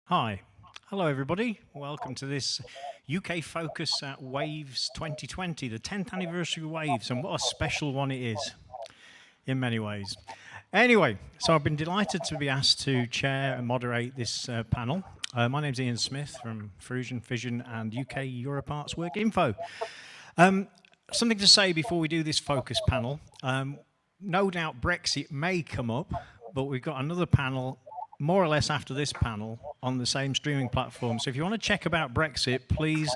Hi. Hello, everybody. Welcome to this UK Focus at Waves 2020, the 10th anniversary of Waves, and what a special one it is in many ways. Anyway, so I've been delighted to be asked to chair and moderate this panel. My name's Ian Smith from Fusion, Fission, and UK Europe Arts Work Info. Something to say before we do this focus panel. No doubt Brexit may come up, but we've got another panel more or less after this panel on the same streaming platform. So if you want to check about Brexit, please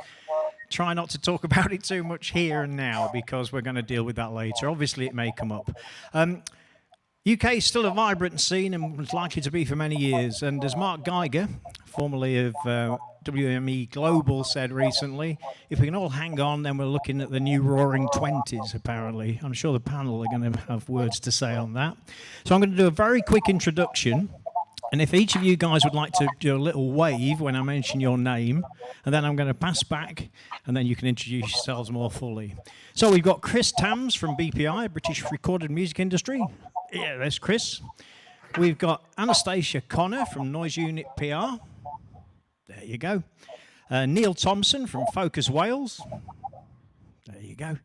try not to talk about it too much here and now, because we're going to deal with that later. Obviously, it may come up. UK is still a vibrant scene and was likely to be for many years. And as Mark Geiger, formerly of WME Global, said recently, if we can all hang on, then we're looking at the new roaring 20s, apparently. I'm sure the panel are going to have words to say on that. So I'm going to do a very quick introduction. And if each of you guys would like to do a little wave when I mention your name, and then I'm going to pass back, and then you can introduce yourselves more fully. So we've got Chris Tams from BPI, British Recorded Music Industry. Yeah, there's Chris. We've got Anastasia Connor from Noise Unit PR. There you go. Neil Thompson from Focus Wales. There you go.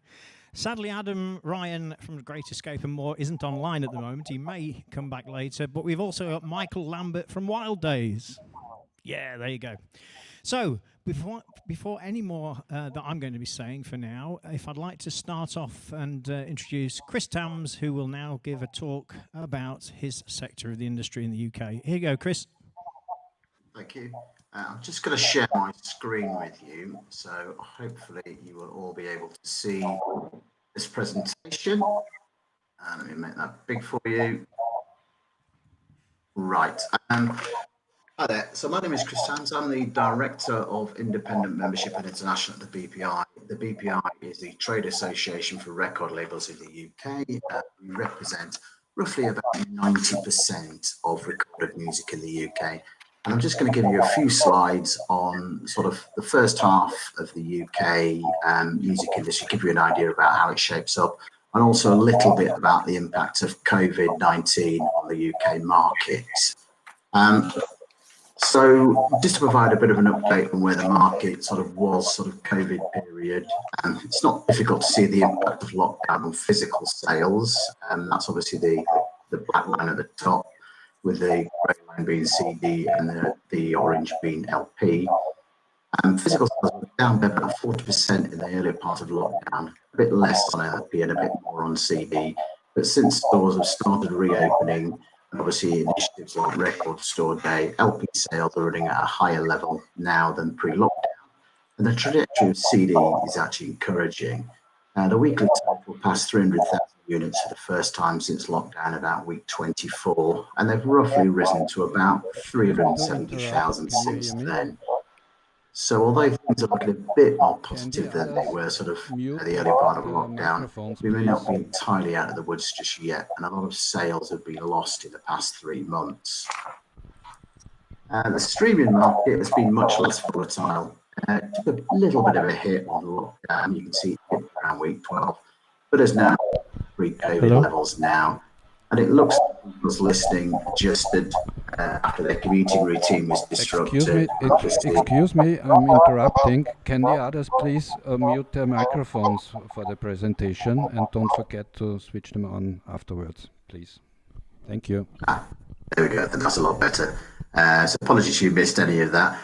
Sadly, Adam Ryan from Great Escape and More isn't online at the moment. He may come back later. But we've also got Michael Lambert from Wild Days. Yeah, there you go. So before any more that I'm going to be saying for now, if I'd like to start off and introduce Chris Tams, who will now give a talk about his sector of the industry in the UK. Here you go, Chris. Thank you. I'm just going to share my screen with you, so hopefully you will all be able to see this presentation. Let me make that big for you. Right. Hi there. So my name is Chris Tams. I'm the Director of Independent Membership and International at the BPI. The BPI is the trade association for record labels in the UK. We represent roughly about 90% of recorded music in the UK. And I'm just going to give you a few slides on sort of the first half of the UK music industry, give you an idea about how it shapes up, and also a little bit about the impact of COVID-19 on the UK market. So just to provide a bit of an update on where the market sort of was sort of COVID period, it's not difficult to see the impact of lockdown on physical sales. That's obviously the black line at the top, with the grey line being CD and the orange being LP. Physical sales were down by about 40% in the earlier part of lockdown, a bit less on LP and a bit more on CD. But since stores have started reopening, and obviously initiatives like Record Store Day, LP sales are running at a higher level now than pre-lockdown. And the trajectory of CD is actually encouraging. The weekly total passed 300,000 units for the first time since lockdown about week 24, and they've roughly risen to about 370,000 since then. So although things are looking a bit more positive than they were sort of at the early part of lockdown, we may not be entirely out of the woods just yet, and a lot of sales have been lost in the past 3 months. The streaming market has been much less volatile. Took a little bit of a hit on lockdown. You can see it around week 12, but is now pre-COVID levels now. And it looks like people's listening adjusted after their commuting routine was disrupted. Excuse me, I'm interrupting. Can the others please mute their microphones for the presentation, and don't forget to switch them on afterwards, please. Thank you. There we go. That's a lot better. So apologies if you missed any of that.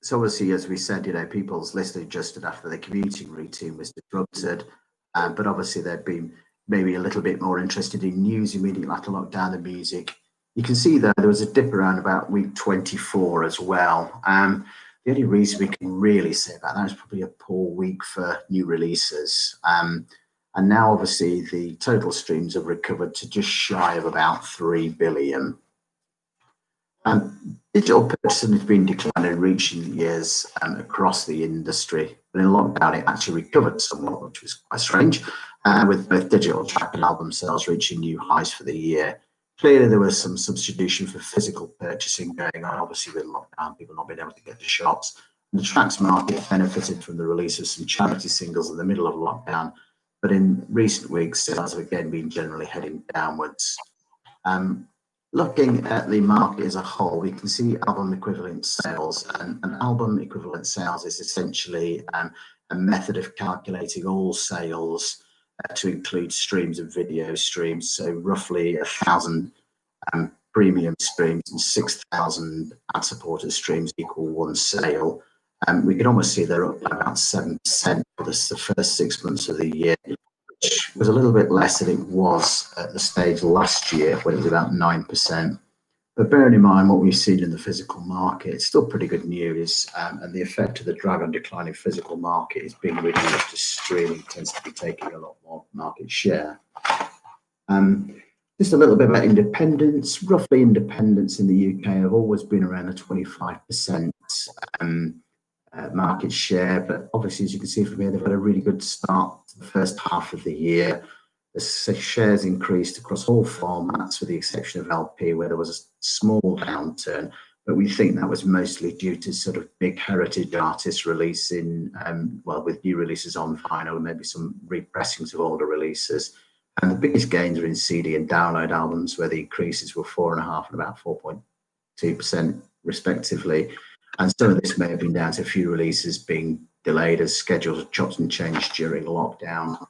So obviously, as we said, people's listening adjusted after their commuting routine was disrupted, but obviously they've been maybe a little bit more interested in news immediately after lockdown than music. You can see there was a dip around about week 24 as well. The only reason we can really say about that is probably a poor week for new releases. And now obviously the total streams have recovered to just shy of about 3 billion. Digital purchasing has been declining in recent years across the industry, but in lockdown it actually recovered somewhat, which was quite strange, with both digital track and album sales reaching new highs for the year. Clearly there was some substitution for physical purchasing going on, obviously with lockdown, people not being able to get to shops. And the tracks market benefited from the release of some charity singles in the middle of lockdown, but in recent weeks sales have again been generally heading downwards. Looking at the market as a whole, we can see album equivalent sales, and album equivalent sales is essentially a method of calculating all sales to include streams of video streams. So roughly 1,000 premium streams and 6,000 ad-supported streams equal one sale. We can almost see they're up by about 7% for the first 6 months of the year, which was a little bit less than it was at the stage last year when it was about 9%. But bearing in mind what we've seen in the physical market, it's still pretty good news, and the effect of the drag on declining physical market is being reduced as streaming tends to be taking a lot more market share. Just a little bit about independents. Roughly, independents in the UK have always been around a 25% market share, but obviously, as you can see from here, they've had a really good start to the first half of the year. The shares increased across all formats, with the exception of LP, where there was a small downturn. But we think that was mostly due to sort of big heritage artists releasing, with new releases on vinyl and maybe some repressings of older releases. And the biggest gains are in CD and download albums, where the increases were 4.5% and about 4.2% respectively. And some of this may have been down to a few releases being delayed as schedules chopped and changed during lockdown.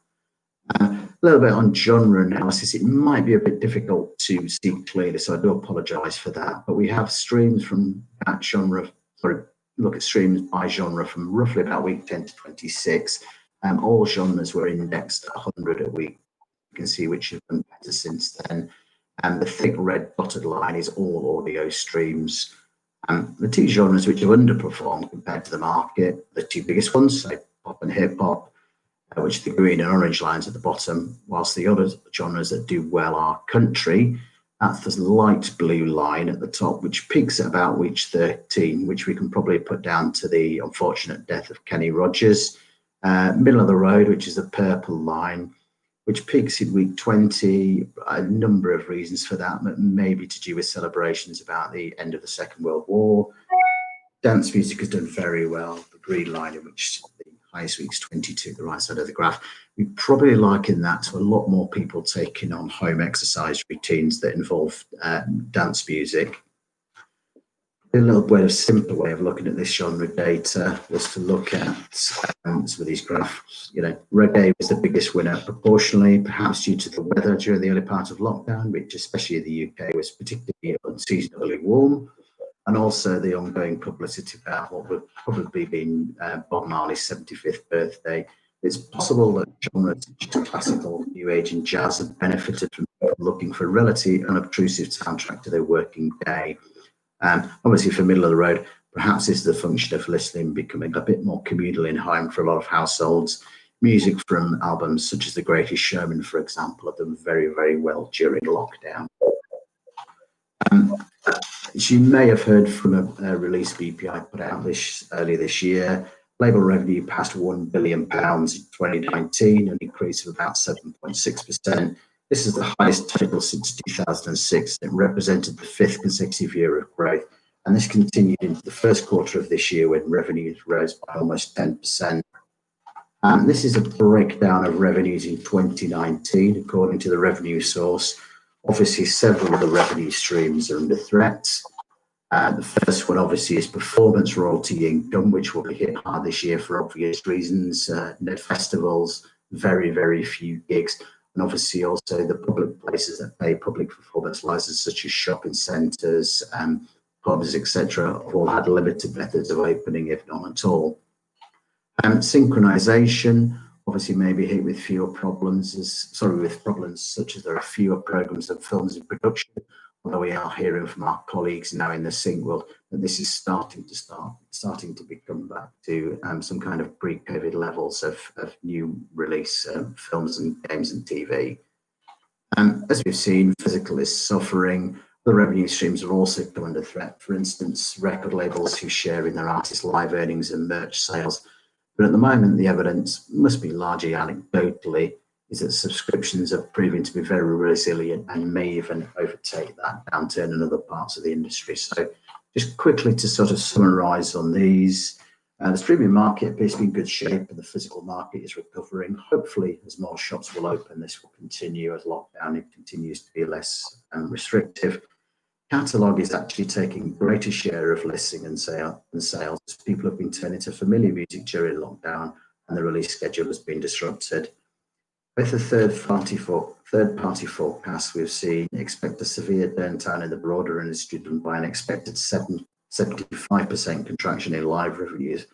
A little bit on genre analysis. It might be a bit difficult to see clearly, so I do apologise for that. But we have streams from that genre, look at streams by genre from roughly about week 10 to 26. All genres were indexed at 100 a week. You can see which have done better since then. And the thick red dotted line is all audio streams. The two genres which have underperformed compared to the market, the two biggest ones, so pop and hip hop, which are the green and orange lines at the bottom, whilst the other genres that do well are country. That's the light blue line at the top, which peaks at about week 13, which we can probably put down to the unfortunate death of Kenny Rogers. Middle of the road, which is the purple line, which peaks in week 20. A number of reasons for that, but maybe to do with celebrations about the end of the Second World War. Dance music has done very well. The green line, in which the highest week's 22, the right side of the graph. We probably liken that to a lot more people taking on home exercise routines that involve dance music. A little bit of simpler way of looking at this genre data was to look at some of these graphs. Reggae was the biggest winner proportionally, perhaps due to the weather during the early part of lockdown, which especially in the UK was particularly unseasonably warm, and also the ongoing publicity about what would probably be Bob Marley's 75th birthday. It's possible that genres such as classical, new age and jazz have benefited from people looking for a relatively unobtrusive soundtrack to their working day. Obviously, for middle of the road, perhaps this is the function of listening becoming a bit more communal in home for a lot of households. Music from albums such as The Greatest Showman, for example, have done very, very well during lockdown. As you may have heard from a release BPI put out earlier this year, label revenue passed £1 billion in 2019, an increase of about 7.6%. This is the highest total since 2006. It represented the 5th consecutive year of growth, and this continued into the first quarter of this year when revenues rose by almost 10%. This is a breakdown of revenues in 2019, according to the revenue source. Obviously, several of the revenue streams are under threat. The first one, obviously, is performance royalty income, which will be hit hard this year for obvious reasons. No festivals, very, very few gigs. And obviously also the public places that pay public performance licenses, such as shopping centres, pubs, etc., have all had limited methods of opening, if not at all. Synchronisation obviously may be hit with problems such as there are fewer programmes and films in production, although we are hearing from our colleagues now in the sync world that this is starting to become back to some kind of pre-COVID levels of new release films and games and TV. As we've seen, physical is suffering. The revenue streams are also come under threat. For instance, record labels who share in their artists' live earnings and merch sales. But at the moment, the evidence must be largely anecdotally, is that subscriptions are proving to be very resilient and may even overtake that downturn in other parts of the industry. So just quickly to sort of summarise on these, the streaming market appears to be in good shape and the physical market is recovering. Hopefully, as more shops will open, this will continue as lockdown continues to be less restrictive. Catalogue is actually taking greater share of listing and sales as people have been turning to familiar music during lockdown and the release schedule has been disrupted. With the third-party forecast, we've seen expect a severe downturn in the broader industry driven by an expected 75% contraction in live revenues,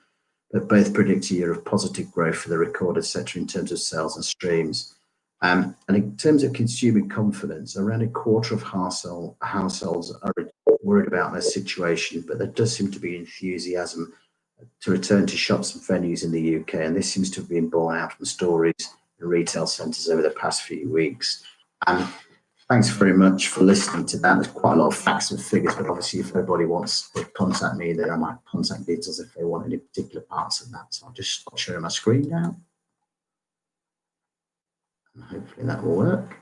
but both predict a year of positive growth for the recorded sector in terms of sales and streams. And in terms of consumer confidence, around a quarter of households are worried about their situation, but there does seem to be enthusiasm to return to shops and venues in the UK, and this seems to have been borne out from stories in retail centres over the past few weeks. And thanks very much for listening to that. There's quite a lot of facts and figures, but obviously if everybody wants to contact me, then I might contact details if they want any particular parts of that. So I'll just stop sharing my screen now. And hopefully that will work.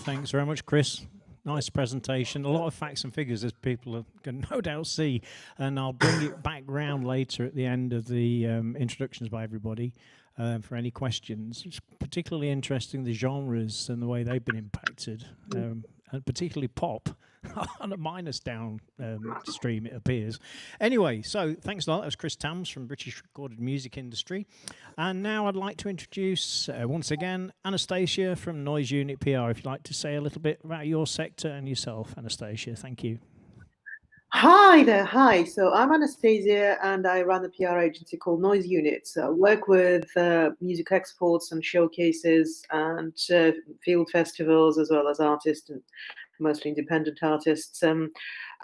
Thanks very much, Chris. Nice presentation. A lot of facts and figures, as people can no doubt see. And I'll bring it back round later at the end of the introductions by everybody for any questions. It's particularly interesting, the genres and the way they've been impacted, and particularly pop on a minus down stream, it appears. Anyway, so thanks a lot. That was Chris Tams from British Recorded Music Industry. And now I'd like to introduce, once again, Anastasia from Noise Unit PR. If you'd like to say a little bit about your sector and yourself, Anastasia. Thank you. Hi there. Hi. So I'm Anastasia and I run a PR agency called Noise Unit. So I work with music exports and showcases and field festivals, as well as artists and mostly independent artists.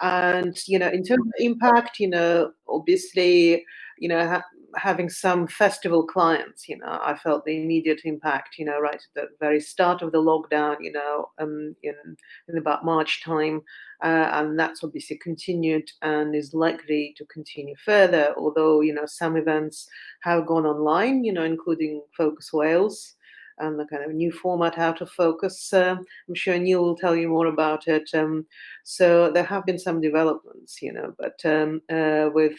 And, you know, in terms of impact, you know, obviously, you know, having some festival clients, you know, I felt the immediate impact, you know, right at the very start of the lockdown, you know, in about March time. And that's obviously continued and is likely to continue further, although, you know, some events have gone online, you know, including Focus Wales and the kind of new format Out of Focus. I'm sure Neil will tell you more about it. So there have been some developments, you know, but with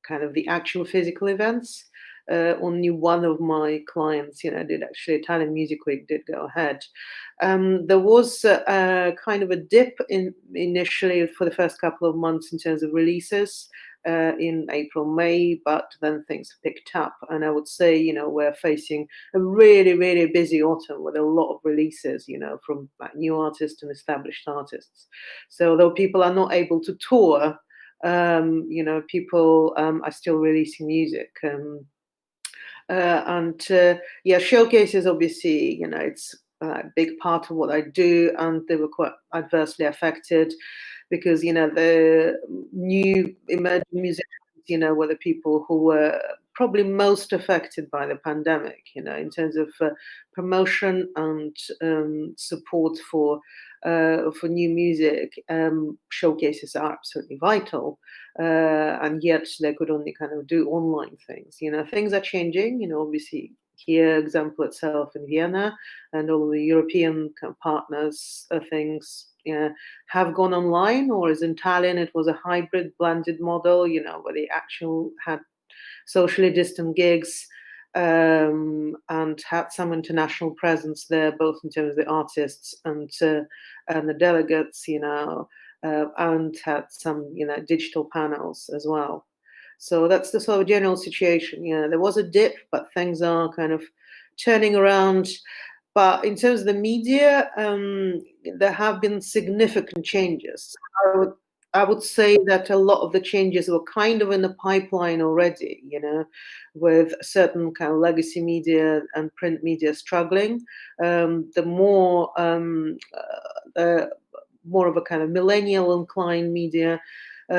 kind of the actual physical events, only one of my clients, you know, did actually, Italian Music Week did go ahead. There was kind of a dip initially for the first couple of months in terms of releases in April, May, but then things picked up. And I would say, you know, we're facing a really, really busy autumn with a lot of releases, you know, from new artists and established artists. So although people are not able to tour, you know, people are still releasing music. Yeah, showcases, obviously, you know, it's a big part of what I do, and they were quite adversely affected because, you know, the new emerging musicians, you know, were the people who were probably most affected by the pandemic, you know, in terms of promotion and support for new music. Showcases are absolutely vital, and yet they could only kind of do online things. You know, things are changing. You know, obviously here, example itself in Vienna, and all the European partners, things, you know, have gone online. Or as in Tallinn, it was a hybrid blended model. You know, where they actually had socially distant gigs. And had some international presence there, both in terms of the artists and the delegates, you know, and had some, you know, digital panels as well. So that's the sort of general situation. You know, there was a dip, but things are kind of turning around. But in terms of the media, there have been significant changes. I would say that a lot of the changes were kind of in the pipeline already, you know, with certain kind of legacy media and print media struggling. The more of a kind of millennial inclined media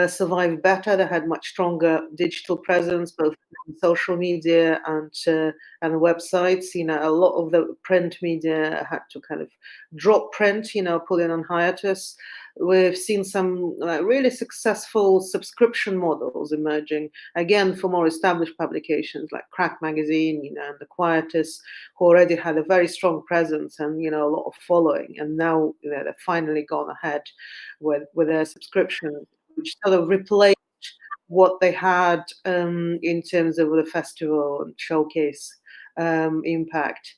survived better. They had much stronger digital presence, both on social media and the websites. You know, a lot of the print media had to kind of drop print, you know, put it on hiatus. We've seen some really successful subscription models emerging, again, for more established publications like Crack Magazine, you know, and The Quietus, who already had a very strong presence and, you know, a lot of following. And now, you know, they've finally gone ahead with their subscription, which sort of replaced what they had in terms of the festival and showcase impact.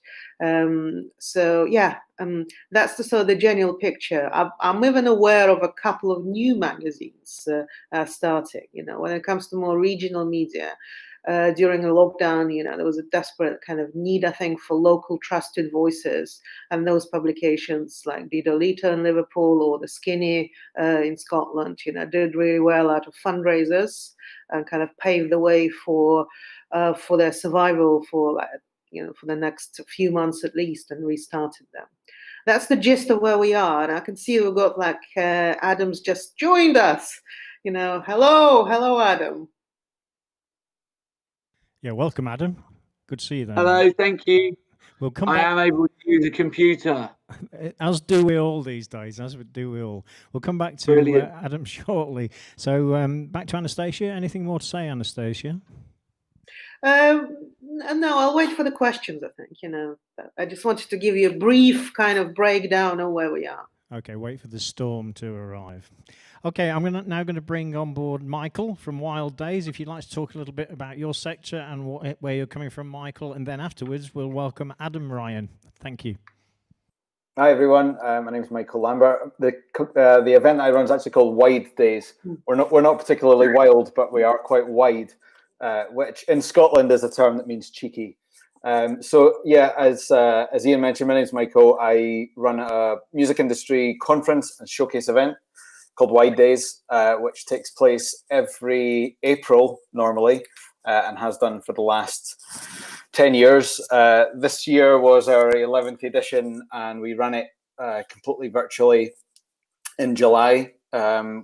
So yeah, that's the sort of the general picture. I'm even aware of a couple of new magazines starting. When it comes to more regional media. During a lockdown, there was a desperate kind of need, I think, for local trusted voices, and those publications like the Dolita in Liverpool or the Skinny in Scotland, did really well out of fundraisers and kind of paved the way for their survival for the next few months at least, and restarted them. That's the gist of where we are, and I can see we've got Adam's just joined us. Hello, Adam. Yeah, welcome, Adam. Good to see you there. Hello, thank you. We'll come I back. am able to use a computer. As do we all these days, as do we all. We'll come back to Adam shortly. So back to Anastasia. Anything more to say, Anastasia? No, I'll wait for the questions, I think. I just wanted to give you a brief kind of breakdown of where we are. Okay, wait for the storm to arrive. Okay, I'm now going to bring on board Michael from Wild Days. If you'd like to talk a little bit about your sector and where you're coming from, Michael, and then afterwards we'll welcome Adam Ryan. Thank you. Hi everyone, my name is Michael Lambert. The event I run is actually called Wide Days. We're not particularly wild, but we are quite wide, which in Scotland is a term that means cheeky. So yeah, as Ian mentioned, my name is Michael. I run a music industry conference and showcase event called Wide Days, which takes place every April normally, and has done for the last 10 years. This year was our 11th edition, and we ran it completely virtually in July.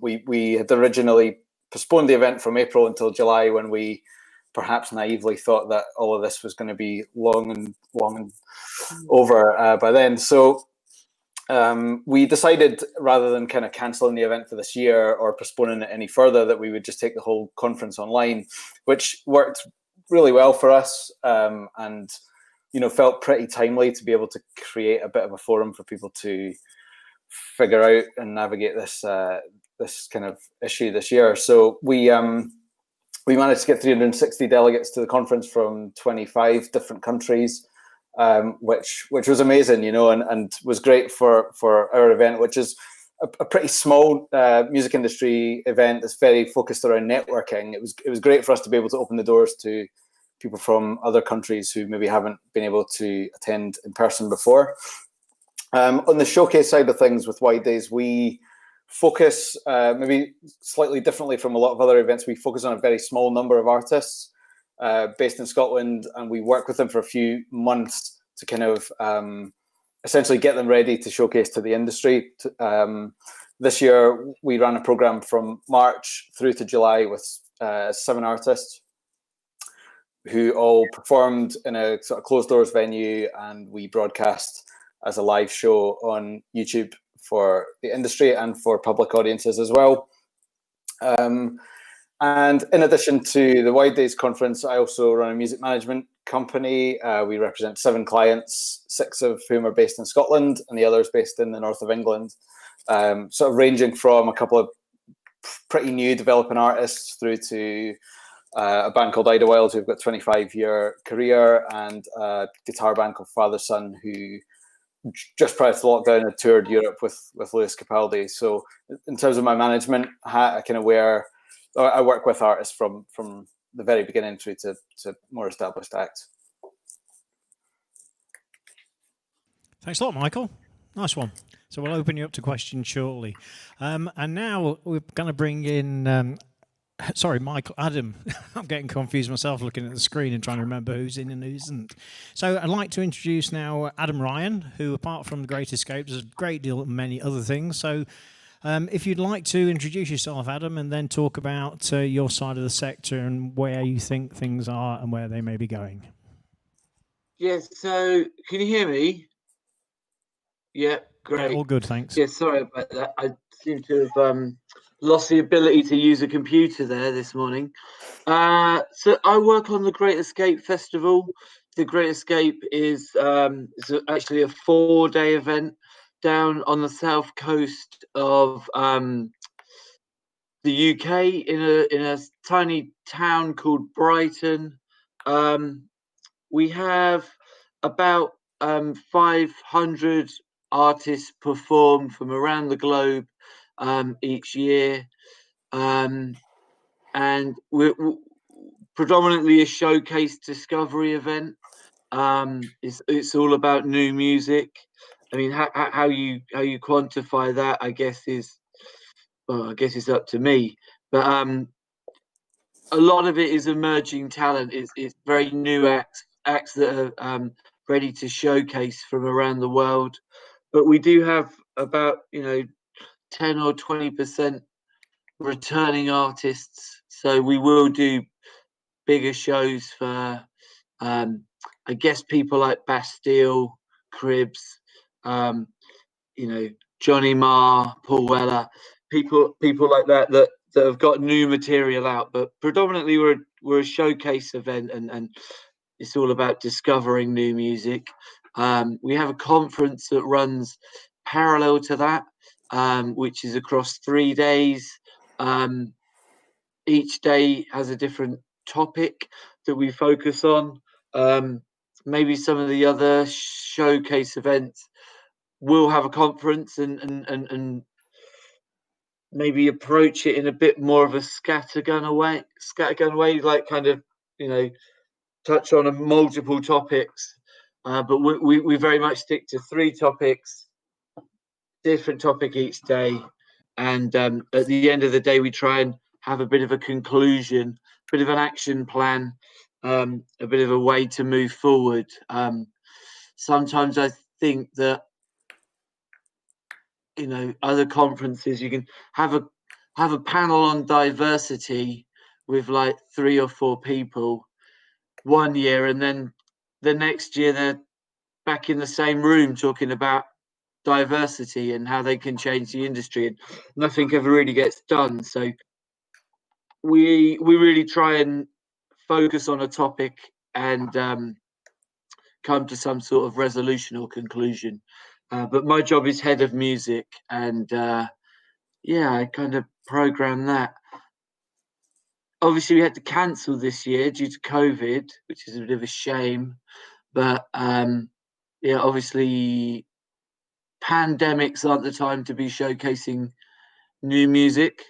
We had originally postponed the event from April until July, when we perhaps naively thought that all of this was going to be long and over by then. So we decided, rather than kind of cancelling the event for this year or postponing it any further, that we would just take the whole conference online, which worked really well for us, and felt pretty timely to be able to create a bit of a forum for people to figure out and navigate this kind of issue this year. So we managed to get 360 delegates to the conference from 25 different countries, which was amazing, and was great for our event, which is a pretty small music industry event that's very focused around networking. It was great for us to be able to open the doors to people from other countries who maybe haven't been able to attend in person before. On the showcase side of things with Wide Days, we focus maybe slightly differently from a lot of other events. We focus on a very small number of artists based in Scotland, and we work with them for a few months to kind of essentially get them ready to showcase to the industry. This year, we ran a program from March through to July with 7 artists who all performed in a sort of closed doors venue, and we broadcast as a live show on YouTube for the industry and for public audiences as well. And in addition to the Wide Days conference, I also run a music management company. We represent 7 clients, 6 of whom are based in Scotland and the others based in the north of England. Sort of ranging from a couple of pretty new developing artists through to a band called Idlewild, who've got a 25-year career, and a guitar band called Father Son, who just prior to lockdown had toured Europe with Lewis Capaldi. So in terms of my management hat, I work with artists from the very beginning through to more established acts. Thanks a lot, Michael. Nice one. So we'll open you up to questions shortly. And now we're going to bring in, sorry, Michael, Adam. I'm getting confused myself looking at the screen and trying to remember who's in and who isn't. So I'd like to introduce now Adam Ryan, who apart from The Great Escape does a great deal of many other things. So if you'd like to introduce yourself, Adam, and then talk about your side of the sector and where you think things are and where they may be going. Yes, so can you hear me? Yeah, great. Yeah, all good, thanks. Yeah, sorry about that. I seem to have lost the ability to use a computer there this morning. So I work on the Great Escape Festival. The Great Escape is actually a 4-day event down on the south coast of the UK in a tiny town called Brighton. we have about 500 artists perform from around the globe each year, and we're predominantly a showcase discovery event. It's all about new music. I mean, how you quantify that, I guess it's up to me. But a lot of it is emerging talent. It's very new acts that are ready to showcase from around the world. But we do have about 10 or 20% returning artists. So we will do bigger shows for I guess people like Bastille, Cribs, Johnny Marr, Paul Weller, people like that have got new material out. But predominantly we're a showcase event, and it's all about discovering new music. We have a conference that runs parallel to that, which is across 3 days. Each day has a different topic that we focus on. Maybe some of the other showcase events will have a conference and maybe approach it in a bit more of a scattergun way, like kind of touch on multiple topics. But we very much stick to 3 topics, different topic each day, and at the end of the day we try and have a bit of a conclusion, a bit of an action plan, a bit of a way to move forward. Sometimes I think that other conferences you can have a panel on diversity with like 3 or 4 people one year, and then the next year they're back in the same room talking about diversity and how they can change the industry, and nothing ever really gets done. So we really try and focus on a topic and come to some sort of resolution or conclusion. But my job is head of music, and I kind of program that. Obviously, we had to cancel this year due to COVID, which is a bit of a shame. But obviously, pandemics aren't the time to be showcasing new music.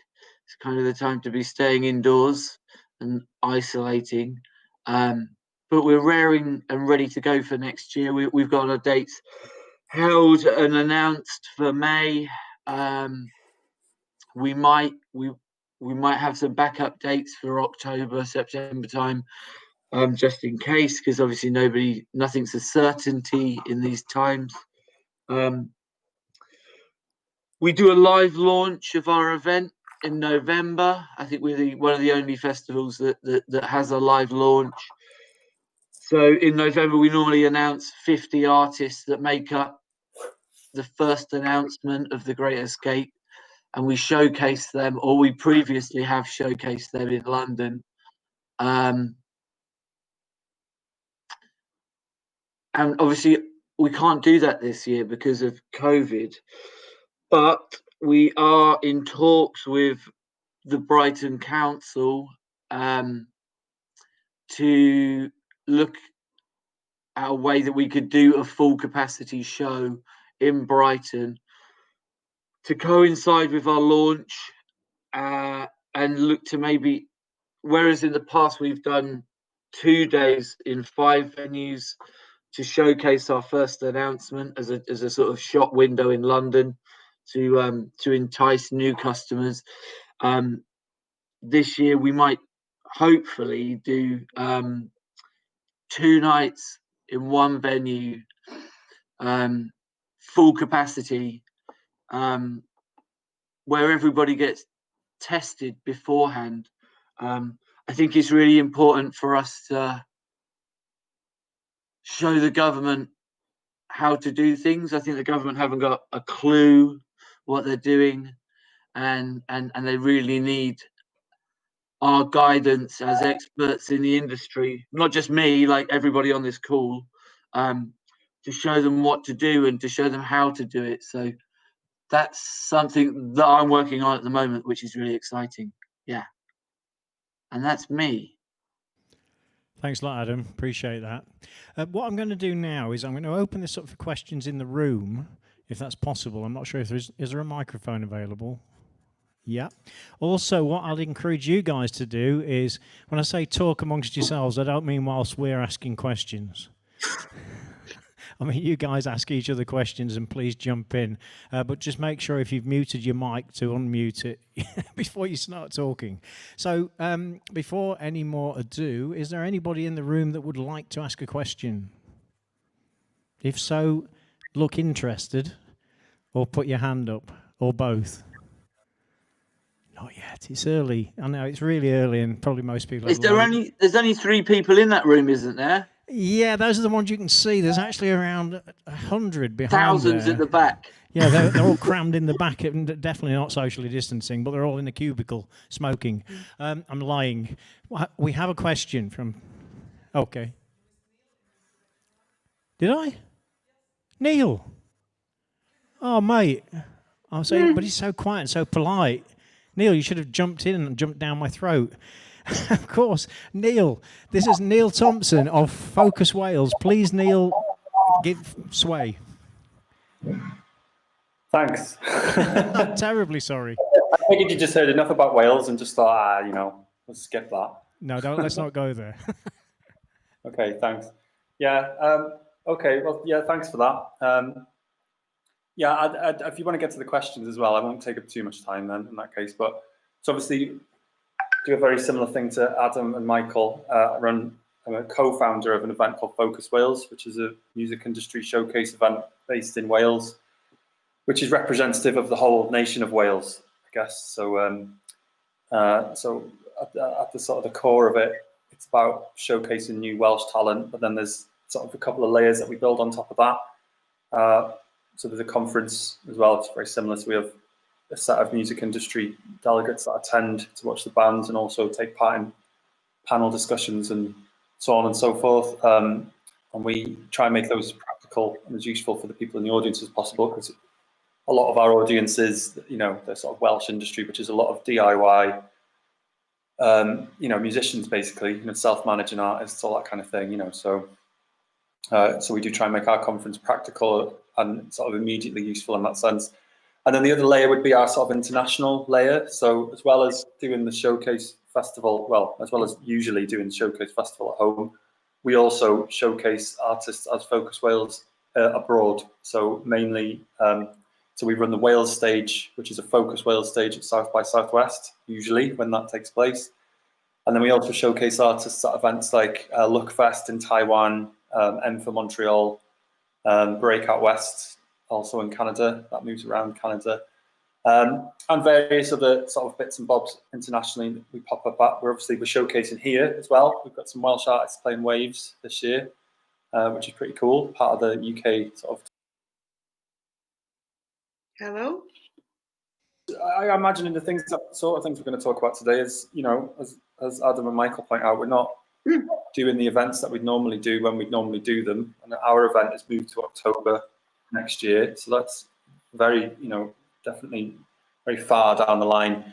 It's kind of the time to be staying indoors and isolating. But we're raring and ready to go for next year. We've got our dates held and announced for May. We might have some backup dates for October, September time, just in case, because obviously nothing's a certainty in these times. We do a live launch of our event in November. I think we're one of the only festivals that has a live launch. So in November, we normally announce 50 artists that make up the first announcement of The Great Escape, and we showcase them, or we previously have showcased them in London. And obviously, we can't do that this year because of COVID, but we are in talks with the Brighton Council to look at a way that we could do a full capacity show in Brighton to coincide with our launch, and look to maybe, whereas in the past we've done 2 days in 5 venues to showcase our first announcement as a sort of shop window in London to entice new customers. This year we might hopefully do 2 nights in 1 venue, full capacity, where everybody gets tested beforehand. I think it's really important for us to show the government how to do things. I think the government haven't got a clue what they're doing, and they really need our guidance as experts in the industry, not just me, like everybody on this call, to show them what to do and to show them how to do it. So that's something that I'm working on at the moment, which is really exciting. Yeah. And that's me. Thanks a lot, Adam. Appreciate that. What I'm going to do now is I'm going to open this up for questions in the room, if that's possible. I'm not sure if is there a microphone available? Yeah. Also, what I'd encourage you guys to do is, when I say talk amongst yourselves, I don't mean whilst we're asking questions. I mean, you guys ask each other questions and please jump in. But just make sure if you've muted your mic to unmute it before you start talking. So before any more ado, is there anybody in the room that would like to ask a question? If so, look interested or put your hand up or both. Not yet. It's early. I know it's really early and probably most people... There's only 3 people in that room, isn't there? Yeah, those are the ones you can see. There's actually around 100 behind Thousands there. at the back. Yeah, they're all crammed in the back, and definitely not socially distancing, but they're all in a cubicle smoking. I'm lying. We have a question from... Okay. Did I? Neil. Oh, mate. I'm saying, but he's so quiet and so polite. Neil, you should have jumped in and jumped down my throat. Of course, Neil. This is Neil Thompson of Focus Wales. Please, Neil, give sway. Thanks. I'm terribly sorry. I figured you just heard enough about Wales and just thought, let's skip that. No, let's not go there. Okay, thanks. Yeah, okay, well, yeah, thanks for that. If you want to get to the questions as well, I won't take up too much time then in that case, but it's obviously do a very similar thing to Adam and Michael. I'm a co-founder of an event called Focus Wales, which is a music industry showcase event based in Wales, which is representative of the whole nation of Wales, I guess. So, at the sort of the core of it, it's about showcasing new Welsh talent, but then there's sort of a couple of layers that we build on top of that. So there's a conference as well. It's very similar. So we have a set of music industry delegates that attend to watch the bands and also take part in panel discussions and so on and so forth. And we try and make those practical and as useful for the people in the audience as possible, because a lot of our audience is, the sort of Welsh industry, which is a lot of DIY, musicians basically, self-managing artists, all that kind of thing, So we do try and make our conference practical and sort of immediately useful in that sense. And then the other layer would be our sort of international layer. So as well as doing the showcase festival, as well as usually doing the showcase festival at home, we also showcase artists as Focus Wales abroad. So mainly, so we run the Wales stage, which is a Focus Wales stage at South by Southwest, usually when that takes place. And then we also showcase artists at events like Lookfest in Taiwan, M for Montreal, Breakout West, also in Canada, that moves around Canada, and various other sort of bits and bobs internationally that we pop up at. We're showcasing here as well. We've got some Welsh artists playing Waves this year, which is pretty cool, part of the UK sort of. Hello? I imagine in the sort of things we're going to talk about today is, as Adam and Michael point out, we're not doing the events that we'd normally do when we'd normally do them. And our event is moved to October next year. So that's very, definitely very far down the line.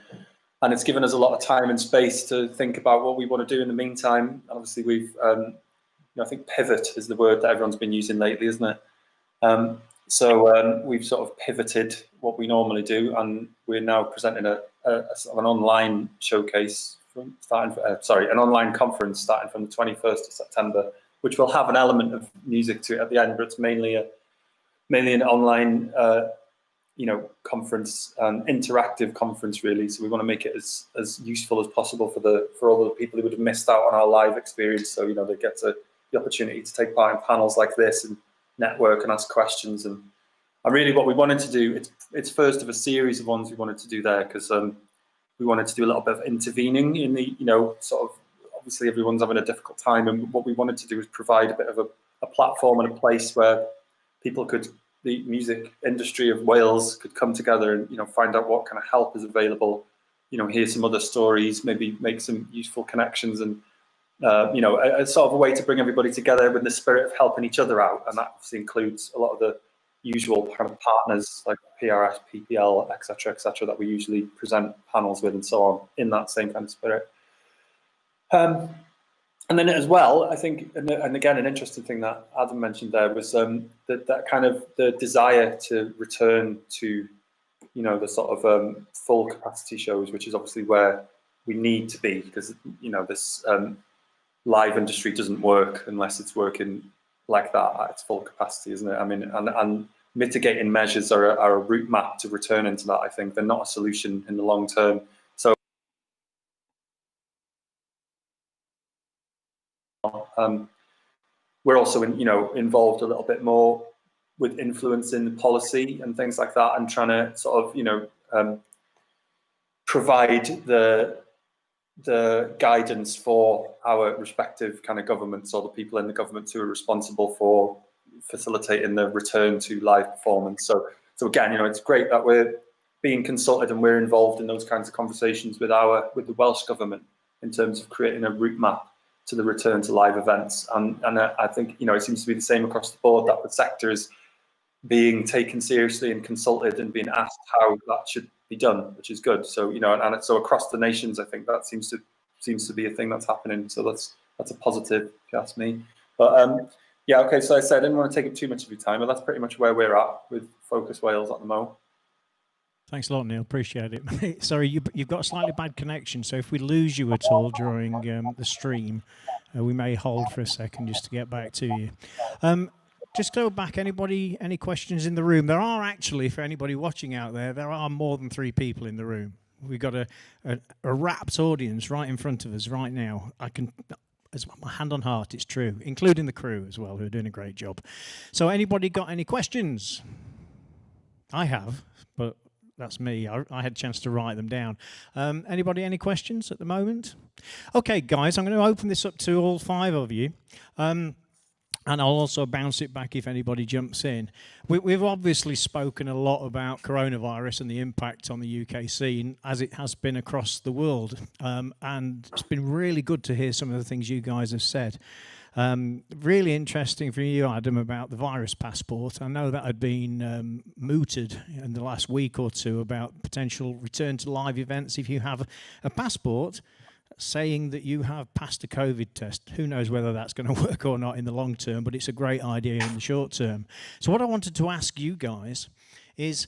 And it's given us a lot of time and space to think about what we want to do in the meantime. And obviously we've, I think pivot is the word that everyone's been using lately, isn't it? So we've sort of pivoted what we normally do, and we're now presenting a sort of an online showcase an online conference starting from the 21st of September, which will have an element of music to it at the end, but it's mainly an online, conference, interactive conference really. So we want to make it as useful as possible for all the people who would have missed out on our live experience. So they get the opportunity to take part in panels like this and network and ask questions. And really, what we wanted to do, it's first of a series of ones we wanted to do there, because we wanted to do a little bit of intervening in the, sort of, obviously everyone's having a difficult time, and what we wanted to do is provide a bit of a platform and a place where people the music industry of Wales could come together and, find out what kind of help is available, hear some other stories, maybe make some useful connections, and, a sort of a way to bring everybody together with the spirit of helping each other out. And that obviously includes a lot of the usual kind of partners like PRS, PPL, etc., that we usually present panels with and so on in that same kind of spirit. And then as well, I think, and again, an interesting thing that Adam mentioned there was that kind of the desire to return to, you know, the sort of full capacity shows, which is obviously where we need to be, because, you know, this live industry doesn't work unless it's working like that at its full capacity, isn't it? I mean, and mitigating measures are a route map to return into that. I think they're not a solution in the long term. So we're also involved a little bit more with influencing policy and things like that, and trying to sort of provide the guidance for our respective kind of governments, or the people in the government who are responsible for facilitating the return to live performance. So again, it's great that we're being consulted and we're involved in those kinds of conversations with the Welsh government in terms of creating a route map to the return to live events. And I think it seems to be the same across the board, that the sector is being taken seriously and consulted and being asked how that should be done, which is good. So and so across the nations, I think that seems to be a thing that's happening. So that's a positive, if you ask me. But yeah, okay. So I said I didn't want to take up too much of your time, but that's pretty much where we're at with Focus Wales at the moment. Thanks a lot, Neil. Appreciate it. Sorry, you've got a slightly bad connection, so if we lose you at all during the stream, we may hold for a second just to get back to you. Just go back. Any questions in the room? There are actually, for anybody watching out there are more than 3 people in the room. We've got a rapt audience right in front of us right now. As my hand on heart, it's true, including the crew as well, who are doing a great job. So anybody got any questions? I have, but that's me. I had a chance to write them down. Anybody, any questions at the moment? Okay, guys, I'm going to open this up to all 5 of you. And I'll also bounce it back if anybody jumps in. We've obviously spoken a lot about coronavirus and the impact on the UK scene, as it has been across the world. And it's been really good to hear some of the things you guys have said. Really interesting from you, Adam, about the virus passport. I know that had been mooted in the last week or two about potential return to live events if you have a passport saying that you have passed a COVID test. Who knows whether that's going to work or not in the long term, but it's a great idea in the short term. So what I wanted to ask you guys is,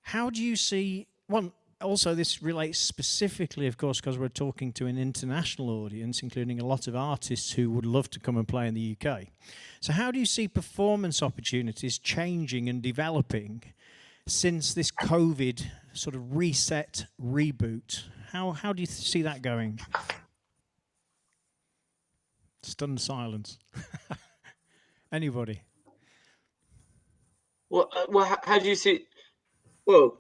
how do you see, well, also this relates specifically, of course, because we're talking to an international audience, including a lot of artists who would love to come and play in the UK. So how do you see performance opportunities changing and developing since this COVID sort of reset, reboot? How do you see that going? Stunned silence. Anybody? Well, how do you see? Well,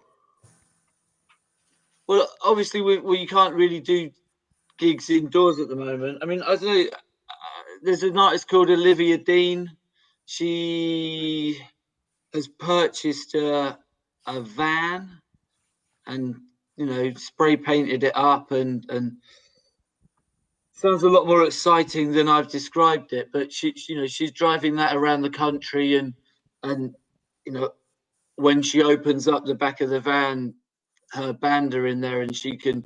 obviously, you can't really do gigs indoors at the moment. I mean, I don't know. There's an artist called Olivia Dean. She has purchased a van and spray painted it up, and sounds a lot more exciting than I've described it. But she's driving that around the country, and when she opens up the back of the van, her band are in there, and she can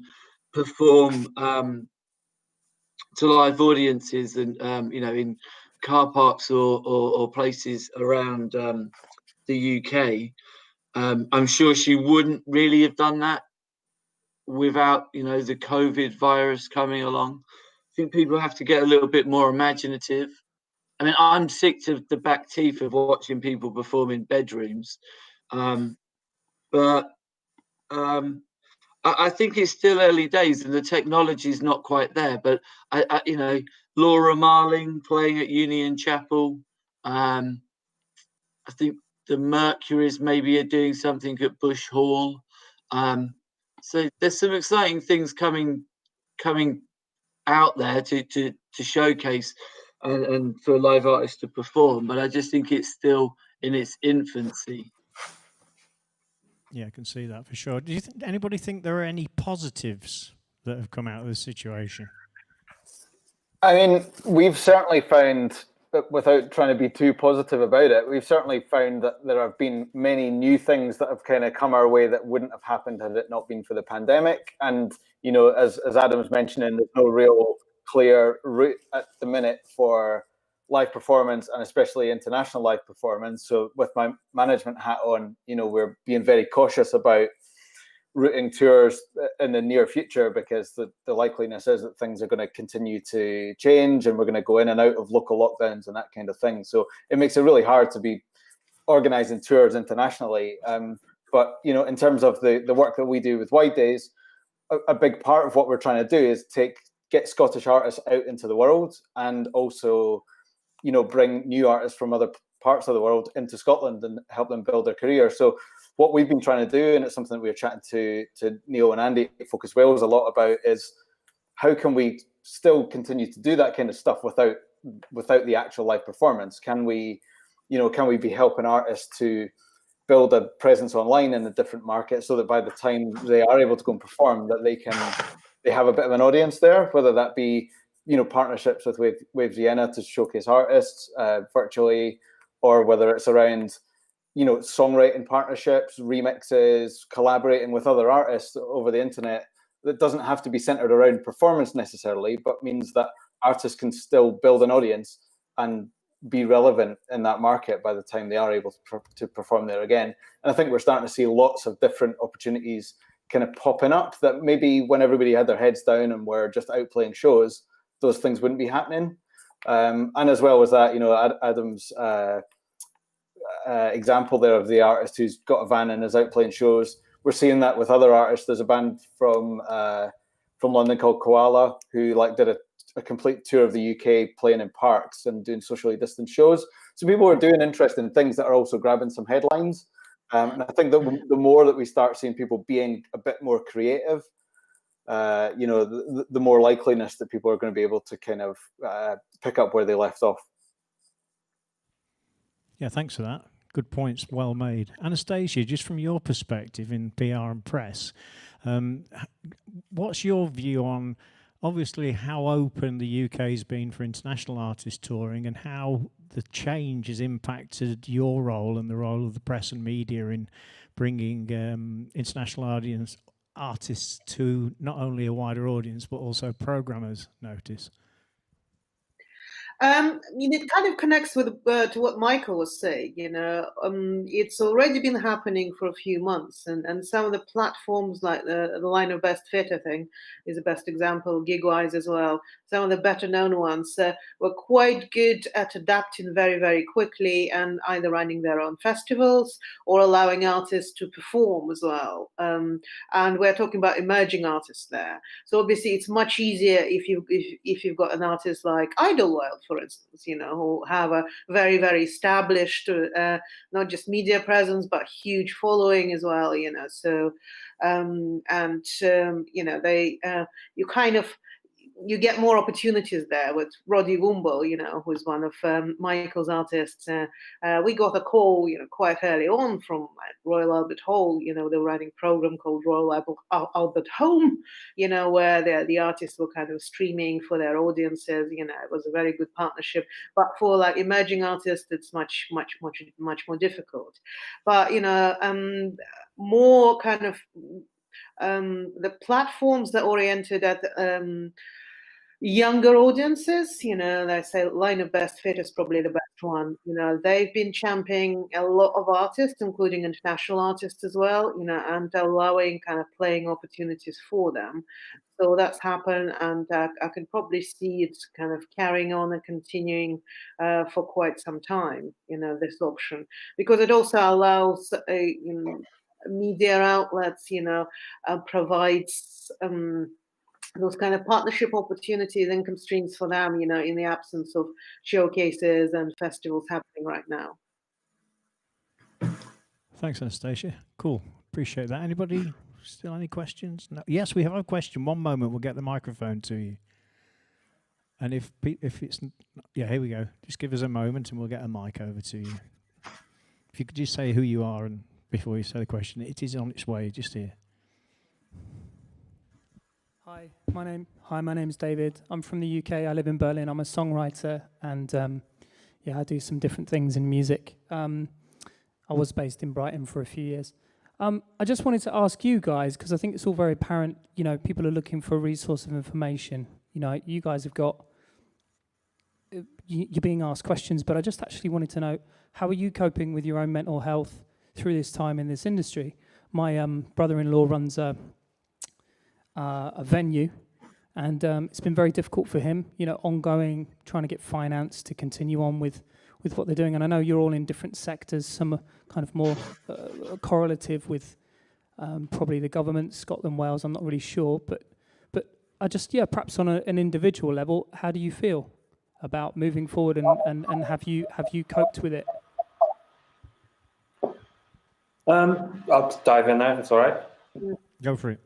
perform to live audiences, and in car parks or places around the UK. I'm sure she wouldn't really have done that without the COVID virus coming along. I think people have to get a little bit more imaginative. I mean, I'm sick to the back teeth of watching people perform in bedrooms, but I think it's still early days and the technology is not quite there. But Laura Marling playing at Union Chapel. I think the Mercury's maybe are doing something at Bush Hall. So there's some exciting things coming out there to showcase and for live artists to perform, but I just think it's still in its infancy. Yeah, I can see that for sure. Do you anybody think there are any positives that have come out of this situation? I mean, we've certainly found, without trying to be too positive about it, we've certainly found that there have been many new things that have kind of come our way that wouldn't have happened had it not been for the pandemic. And, as Adam's mentioning, there's no real clear route at the minute for live performance, and especially international live performance. So with my management hat on, we're being very cautious about routing tours in the near future, because the likeliness is that things are going to continue to change, and we're going to go in and out of local lockdowns and that kind of thing. So it makes it really hard to be organizing tours internationally. But in terms of the work that we do with Wide Days, a big part of what we're trying to do is get Scottish artists out into the world, and also bring new artists from other parts of the world into Scotland and help them build their career. So what we've been trying to do, and it's something that we were chatting to Neil and Andy at Focus Wales a lot about, is how can we still continue to do that kind of stuff without the actual live performance? Can we be helping artists to build a presence online in a different market, so that by the time they are able to go and perform, that they have a bit of an audience there, whether that be partnerships with Wave Vienna to showcase artists virtually, or whether it's around songwriting partnerships, remixes, collaborating with other artists over the internet. That doesn't have to be centered around performance necessarily, but means that artists can still build an audience and be relevant in that market by the time they are able to perform there again. And I think we're starting to see lots of different opportunities kind of popping up, that maybe when everybody had their heads down and were just out playing shows, those things wouldn't be happening. And as well as that, Adam's example there of the artist who's got a van and is out playing shows, we're seeing that with other artists. There's a band from London called Koala, who did a complete tour of the UK, playing in parks and doing socially distant shows. So people are doing interesting things that are also grabbing some headlines. And I think that the more that we start seeing people being a bit more creative, the more likeliness that people are going to be able to kind of pick up where they left off. Yeah, thanks for that. Good points, well made. Anastasia, just from your perspective in PR and press, what's your view on, obviously, how open the UK has been for international artists touring, and how the change has impacted your role and the role of the press and media in bringing international artists to not only a wider audience, but also programmers' notice? It kind of connects with to what Michael was saying. It's already been happening for a few months, and some of the platforms like the Line of Best Fit, I think, is the best example. Gigwise as well. Some of the better known ones were quite good at adapting very, very quickly, and either running their own festivals or allowing artists to perform as well. And we're talking about emerging artists there. So obviously, it's much easier if you've got an artist like Idlewild, for instance, who have a very, very established, not just media presence, but huge following as well, So, you get more opportunities there with Roddy Woomble, who's one of Michael's artists. We got a call, quite early on from Royal Albert Hall. They were running a program called Royal Albert Home, where the artists were kind of streaming for their audiences. It was a very good partnership. But for emerging artists, it's much more difficult. But more kind of the platforms that are oriented at younger audiences, they say Line of Best Fit is probably the best one. They've been championing a lot of artists, including international artists as well, and allowing kind of playing opportunities for them. So that's happened, and I can probably see it kind of carrying on and continuing for quite some time, this option, because it also allows media outlets, provides those kind of partnership opportunities, income streams for them, in the absence of showcases and festivals happening right now. Thanks, Anastasia. Cool. Appreciate that. Anybody still any questions? No. Yes, we have a question. One moment, we'll get the microphone to you. And if it's, yeah, here we go. Just give us a moment and we'll get a mic over to you. If you could just say who you are and before you say the question, it is on its way, just here. Hi, my name's David. I'm from the UK. I live in Berlin. I'm a songwriter, and I do some different things in music. I was based in Brighton for a few years. I just wanted to ask you guys, because I think it's all very apparent, people are looking for a resource of information You know, you guys have got, you're being asked questions, but I just actually wanted to know, how are you coping with your own mental health through this time in this industry? My brother-in-law runs a venue, and it's been very difficult for him, you know, ongoing, trying to get finance to continue on with what they're doing. And I know you're all in different sectors. Some are kind of more correlative with probably the government, Scotland, Wales, I'm not really sure. But I just, yeah, perhaps on an individual level, how do you feel about moving forward, and have you coped with it? I'll dive in there, if it's all right. Go for it.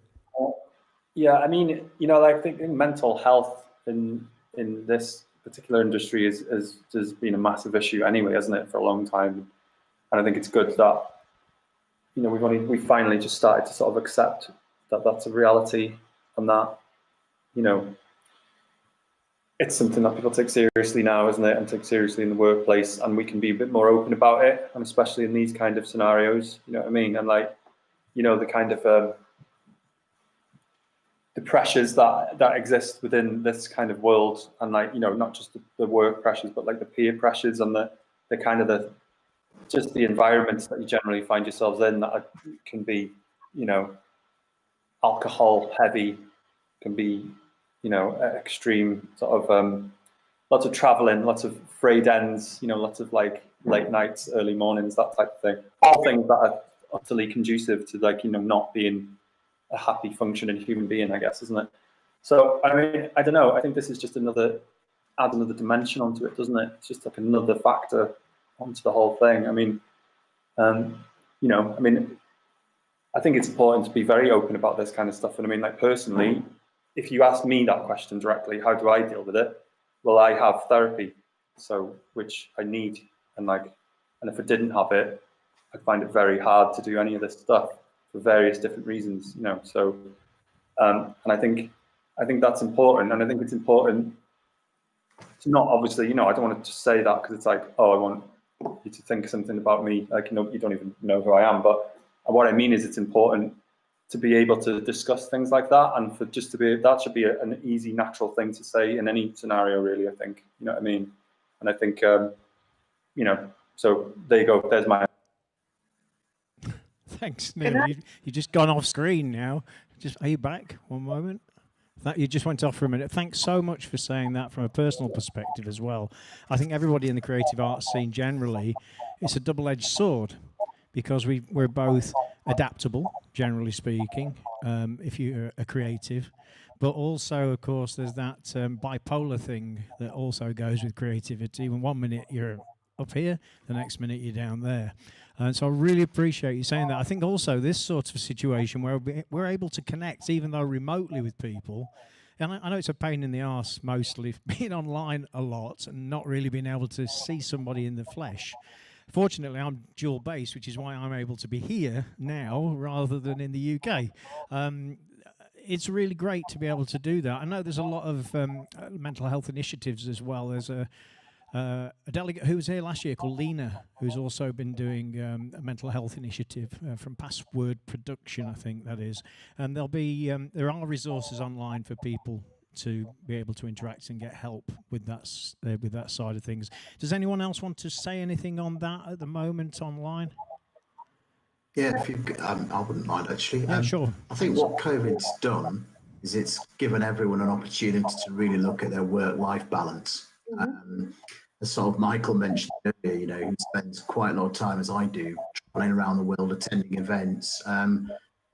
Yeah, I mean, you know, like, I think mental health in this particular industry has been a massive issue anyway, hasn't it, for a long time? And I think it's good that, you know, we finally just started to sort of accept that that's a reality, and that, you know, it's something that people take seriously now, isn't it, and take seriously in the workplace, and we can be a bit more open about it, and especially in these kind of scenarios, you know what I mean? And, like, you know, the kind of the pressures that exist within this kind of world, and, like, you know, not just the work pressures, but like the peer pressures and the kind of just the environments that you generally find yourselves in that can be, you know, alcohol heavy, can be, you know, extreme sort of lots of traveling, lots of frayed ends, you know, lots of like late nights, early mornings, that type of thing. All things that are utterly conducive to, like, you know, not being a happy functioning human being, I guess, isn't it? So, I mean, I don't know, I think this is just adds another dimension onto it, doesn't it? It's just like another factor onto the whole thing. I mean, you know, I mean, I think it's important to be very open about this kind of stuff. And I mean, like, personally, if you ask me that question directly, how do I deal with it? Well, I have therapy, so, which I need, and if I didn't have it, I'd find it very hard to do any of this stuff for various different reasons, you know. So, and I think that's important, and I think it's important to not, obviously, you know, I don't want to just say that because it's like, oh, I want you to think something about me, like, you know, you don't even know who I am. But what I mean is, it's important to be able to discuss things like that, and for just to be, that should be an easy, natural thing to say in any scenario, really, I think, you know what I mean? And I think, you know, so there you go, there's my... Thanks, Neil. You've just gone off screen now. Are you back? One moment. You just went off for a minute. Thanks so much for saying that from a personal perspective as well. I think everybody in the creative arts scene generally, it's a double-edged sword, because we're both adaptable, generally speaking, if you're a creative, but also, of course, there's that bipolar thing that also goes with creativity. When 1 minute you're up here, the next minute you're down there. And so I really appreciate you saying that. I think also this sort of situation where we're able to connect, even though remotely, with people. And I know it's a pain in the arse, mostly being online a lot and not really being able to see somebody in the flesh. Fortunately, I'm dual based, which is why I'm able to be here now rather than in the UK. It's really great to be able to do that. I know there's a lot of mental health initiatives as well. There's a delegate who was here last year called Lena, who's also been doing a mental health initiative from Password Production, I think that is. And there'll be there are resources online for people to be able to interact and get help with that side of things. Does anyone else want to say anything on that at the moment online? Yeah, if you, I wouldn't mind actually. Yeah, sure. I think what COVID's done is it's given everyone an opportunity to really look at their work-life balance. As sort of Michael mentioned earlier, you know, he spends quite a lot of time, as I do, traveling around the world, attending events.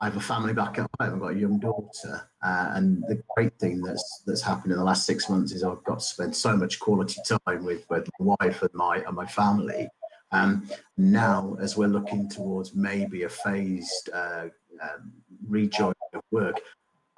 I have a family back at home. I've got a young daughter, and the great thing that's happened in the last 6 months is I've got to spend so much quality time with both my wife and my family. Now, as we're looking towards maybe a phased rejoining of work,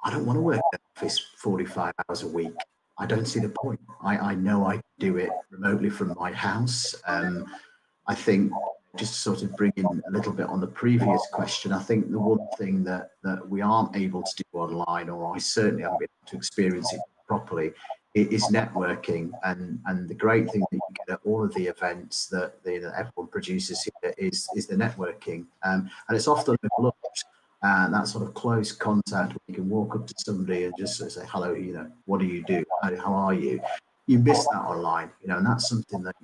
I don't want to work in the office 45 hours a week. I don't see the point. I know I can do it remotely from my house. I think, just to sort of bring in a little bit on the previous question, I think the one thing that we aren't able to do online, or I certainly haven't been able to experience it properly, is networking. And the great thing that you get at all of the events that everyone produces here is the networking. And it's often overlooked. that sort of close contact where you can walk up to somebody and just sort of say, hello, what do you do? How are you? You miss that online, and that's something that,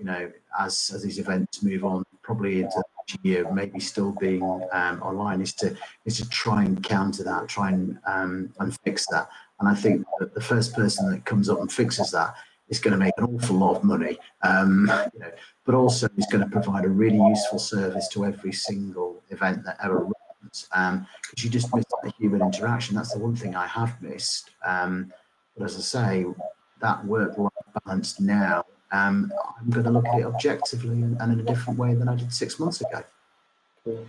as these events move on, probably into next year, maybe still being online, is to try and counter that, try and fix that. And I think that the first person that comes up and fixes that is going to make an awful lot of money, but also is going to provide a really useful service to every single event that ever runs, because you just miss that human interaction. That's the one thing I have missed. But as I say, that work-life balance now, I'm going to look at it objectively and in a different way than I did 6 months ago. Cool.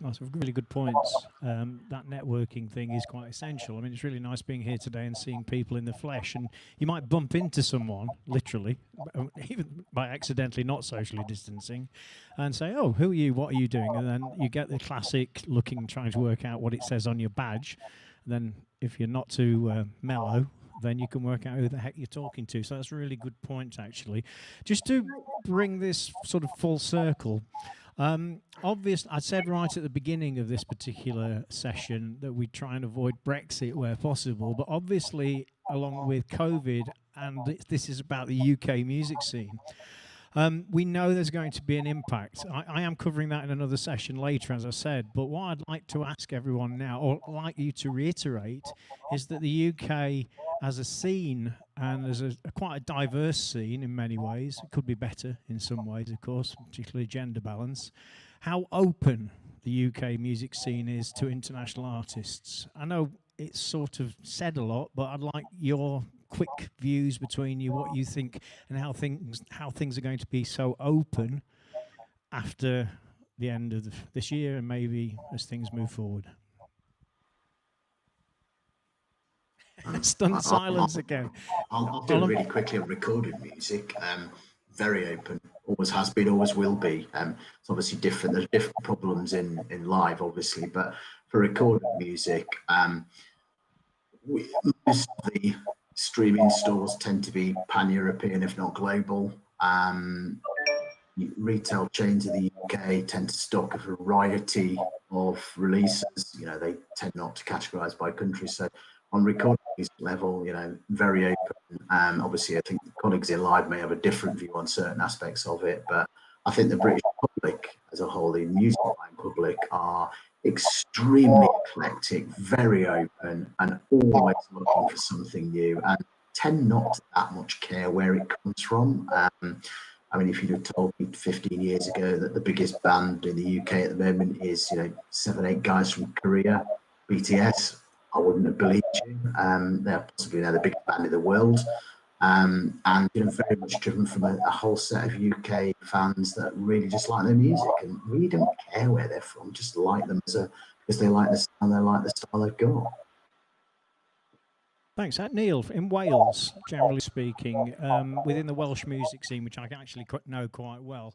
That's a really good points. That networking thing is quite essential. I mean, it's really nice being here today and seeing people in the flesh, and you might bump into someone, literally, even by accidentally not socially distancing, and say, oh, who are you, what are you doing? And then you get the classic looking, trying to work out what it says on your badge. And then if you're not too mellow, then you can work out who the heck you're talking to. So that's a really good point, actually. Just to bring this sort of full circle, obviously, I said right at the beginning of this particular session that we try and avoid Brexit where possible, but obviously, along with COVID, and this is about the UK music scene, we know there's going to be an impact. I am covering that in another session later, as I said, but what I'd like to ask everyone now, or like you to reiterate, is that the UK as a scene, and as quite a diverse scene in many ways, it could be better in some ways, of course, particularly gender balance, how open the UK music scene is to international artists. I know it's sort of said a lot, but I'd like your quick views between you, what you think, and how things are going to be so open after the end of this year and maybe as things move forward. Stunned silence again. I'll do it really quickly on recorded music. Very open, always has been, always will be. It's obviously different. There's different problems in live, obviously, but for recorded music, most of the streaming stores tend to be pan-European, if not global. Retail chains in the UK tend to stock a variety of releases. They tend not to categorize by country. So on recording music level, very open. Obviously, I think colleagues in live may have a different view on certain aspects of it, but I think the British public as a whole, the music buying public, are extremely eclectic, very open, and always looking for something new, and tend not to that much care where it comes from. I mean, if you'd have told me 15 years ago that the biggest band in the UK at the moment is, 7-8 guys from Korea, BTS, I wouldn't have believed you. They're possibly now the biggest band in the world. And very much driven from a whole set of UK fans that really just like their music and really don't care where they're from, just like them because they like the style, they like the style they've got. Thanks. Neil, in Wales, generally speaking, within the Welsh music scene, which I actually know quite well,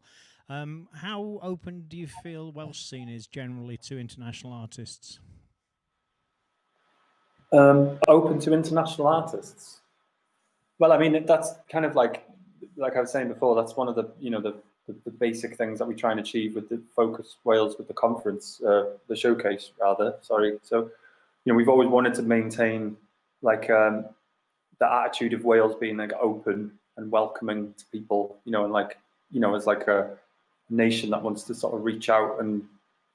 how open do you feel Welsh scene is generally to international artists? Open to international artists? Well, I mean, that's kind of like I was saying before, that's one of the, the basic things that we try and achieve with the Focus Wales, with the conference, the showcase rather, sorry. So, we've always wanted to maintain the attitude of Wales being open and welcoming to people, and as a nation that wants to sort of reach out and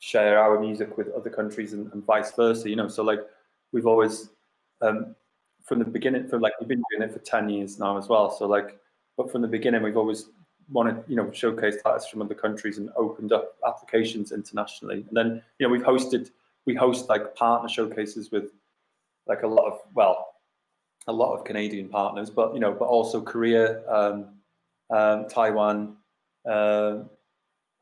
share our music with other countries and vice versa, so we've always, from the beginning, we've been doing it for 10 years now as well. So but from the beginning, we've always wanted, showcase artists from other countries and opened up applications internationally. And then, we host partner showcases with a lot of Canadian partners, but also Korea, Taiwan, and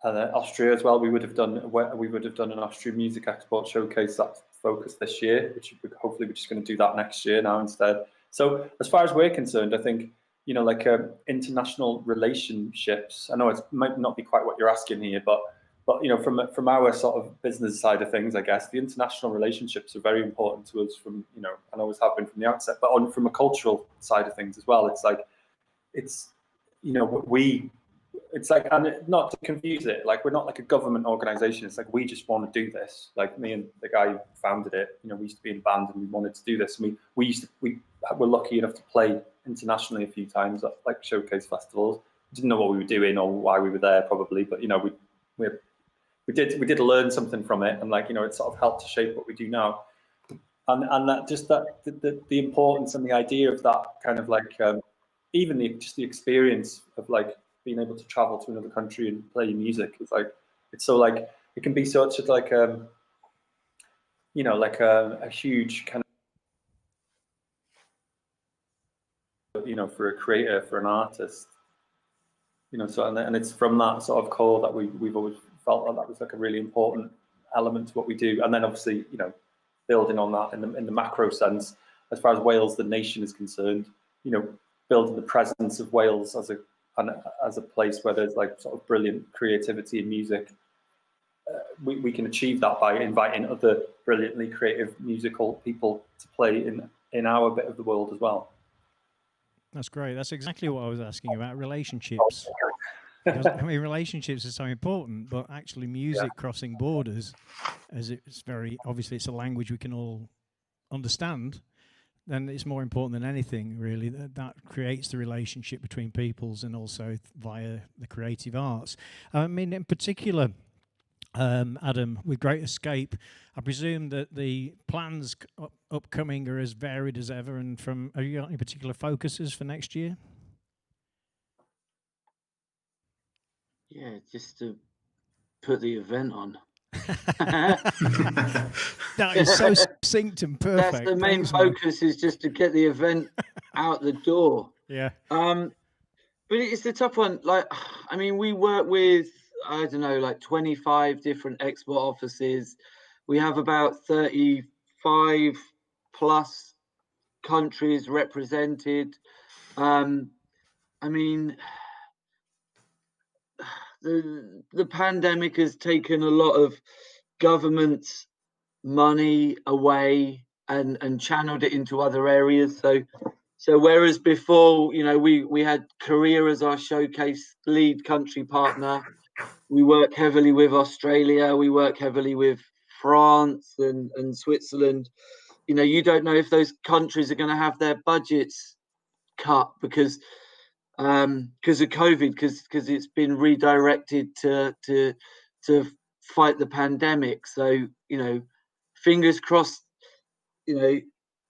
Austria as well. We would have done an Austrian music export showcase that's focused this year, which hopefully we're just going to do that next year now instead. So as far as we're concerned, I think international relationships. I know it might not be quite what you're asking here, but from our sort of business side of things, I guess the international relationships are very important to us. From and always have been from the outset. But from a cultural side of things as well, we it's like, and not to confuse it, like we're not like a government organization. It's like we just want to do this. Like me and the guy who founded it, you know, we used to be in a band and we wanted to do this. And we were lucky enough to play internationally a few times at like showcase festivals. Didn't know what we were doing or why we were there probably, but you know, we did learn something from it, and like, you know, it sort of helped to shape what we do now. And that just that the importance and the idea of that kind of like even just the experience of like being able to travel to another country and play music is like, it's so like, it can be such a like you know, like a huge kind of, you know, for a creator, for an artist, you know, so and it's from that sort of core that we've always felt that was like a really important element to what we do. And then obviously, you know, building on that in the macro sense, as far as Wales the nation is concerned, you know, building the presence of Wales as a place where there's like sort of brilliant creativity in music. We can achieve that by inviting other brilliantly creative musical people to play in our bit of the world as well. That's great. That's exactly what I was asking about, relationships. Because, I mean, relationships are so important, but actually music crossing borders, as it's very, obviously it's a language we can all understand, then it's more important than anything, really, that creates the relationship between peoples and also via the creative arts. I mean, in particular, Adam, with Great Escape, I presume that the plans upcoming are as varied as ever, and have you got any particular focuses for next year? Yeah, just to put the event on. That is so succinct and perfect. That's the main focus, is just to get the event out the door. Yeah. But it's the tough one. Like, I mean, we work with, I don't know, like 25 different export offices. We have about 35 plus countries represented. I mean, the pandemic has taken a lot of government's money away and channeled it into other areas. So whereas before, you know, we had Korea as our showcase lead country partner, we work heavily with Australia, we work heavily with France and Switzerland. You know, you don't know if those countries are going to have their budgets cut because of COVID, because it's been redirected to fight the pandemic. So, you know, fingers crossed, you know,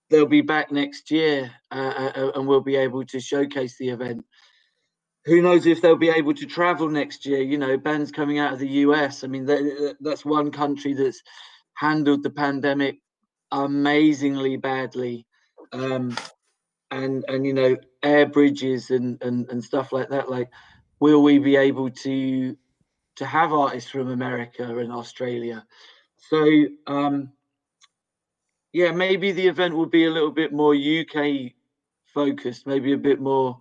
they'll be back next year and we'll be able to showcase the event. Who knows if they'll be able to travel next year? You know, bands coming out of the US. I mean, that's one country that's handled the pandemic amazingly badly. And you know, air bridges and stuff like that. Like, will we be able to have artists from America and Australia? So yeah, maybe the event will be a little bit more UK focused, maybe a bit more.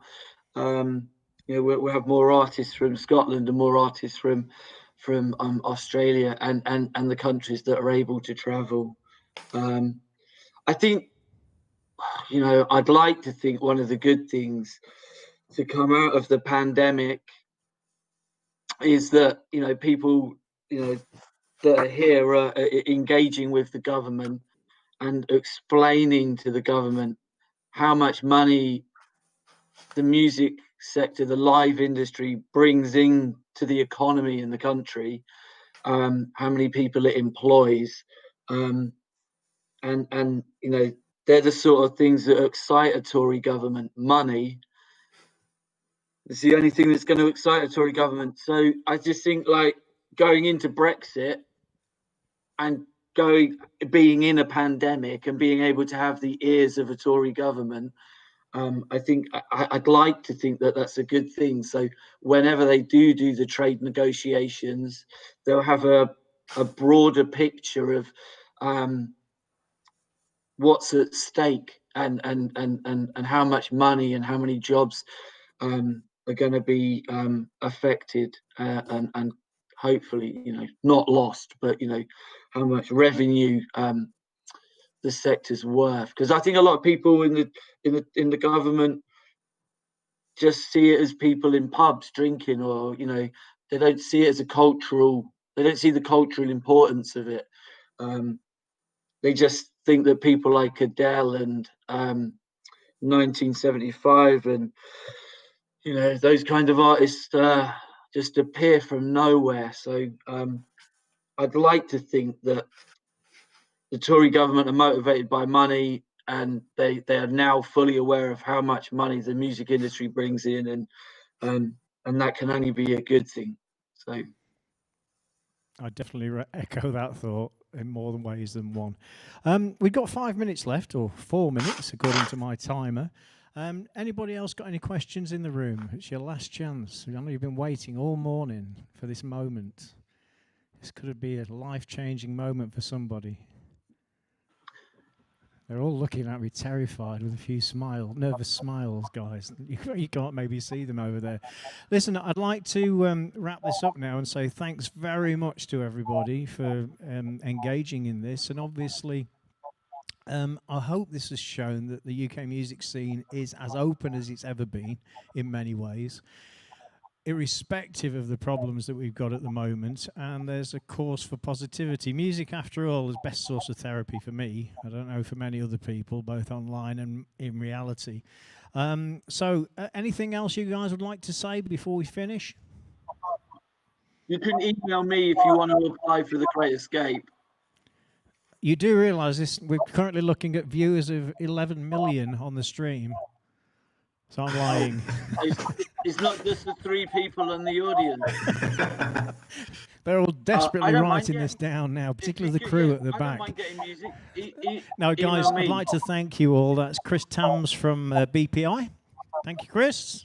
You know, we'll have more artists from Scotland and more artists from Australia and the countries that are able to travel. I think, you know, I'd like to think one of the good things to come out of the pandemic is that, you know, people, you know, that are here are engaging with the government and explaining to the government how much money the music sector, the live industry, brings in to the economy in the country, how many people it employs, and you know, they're the sort of things that excite a Tory government. Money is the only thing that's going to excite a Tory government. So I just think, like, going into Brexit and being in a pandemic and being able to have the ears of a Tory government, I think I'd like to think that that's a good thing. So whenever they do the trade negotiations, they'll have a broader picture of what's at stake and how much money and how many jobs are going to be affected and hopefully, you know, not lost, but, you know, how much revenue the sector's worth. Because I think a lot of people in the government just see it as people in pubs drinking, or they don't see it as they don't see the cultural importance of it. They just think that people like Adele and 1975 and those kind of artists just appear from nowhere. So I'd like to think that the Tory government are motivated by money, and they are now fully aware of how much money the music industry brings in, and that can only be a good thing. So I definitely echo that thought in more than ways than one. We've got 5 minutes left, or 4 minutes according to my timer. Anybody else got any questions in the room? It's your last chance. I know you've been waiting all morning for this moment. This could be a life-changing moment for somebody. They're all looking at me terrified with a few nervous smiles, guys. You can't maybe see them over there. Listen, I'd like to wrap this up now and say thanks very much to everybody for engaging in this. And obviously, I hope this has shown that the UK music scene is as open as it's ever been in many ways, irrespective of the problems that we've got at the moment, and there's a cause for positivity. Music, after all, is best source of therapy for me. I don't know for many other people, both online and in reality. So anything else you guys would like to say before we finish? you can email me if you want to apply for the Great Escape. You do realise this? We're currently looking at viewers of 11 million on the stream. So I'm lying. It's not just the 3 people in the audience. They're all desperately writing this down now, particularly the crew at the back. I don't mind getting music. Now, guys, I'd like to thank you all. That's Chris Tams from BPI. Thank you, Chris.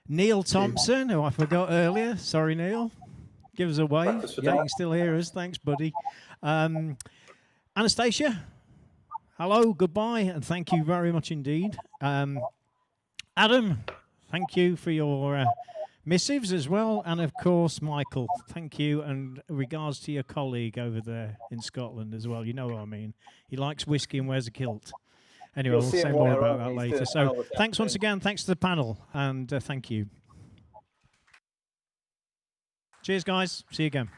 Neil Thompson, who I forgot earlier. Sorry, Neil. Give us a wave. Yeah, you can still hear us. Thanks, buddy. Anastasia, hello, goodbye, and thank you very much indeed. Adam, thank you for your missives as well. And of course, Michael, thank you. And regards to your colleague over there in Scotland as well. You know what I mean. He likes whiskey and wears a kilt. Anyway, we'll say more about that later. So thanks once again. Thanks to the panel. And thank you. Cheers, guys. See you again.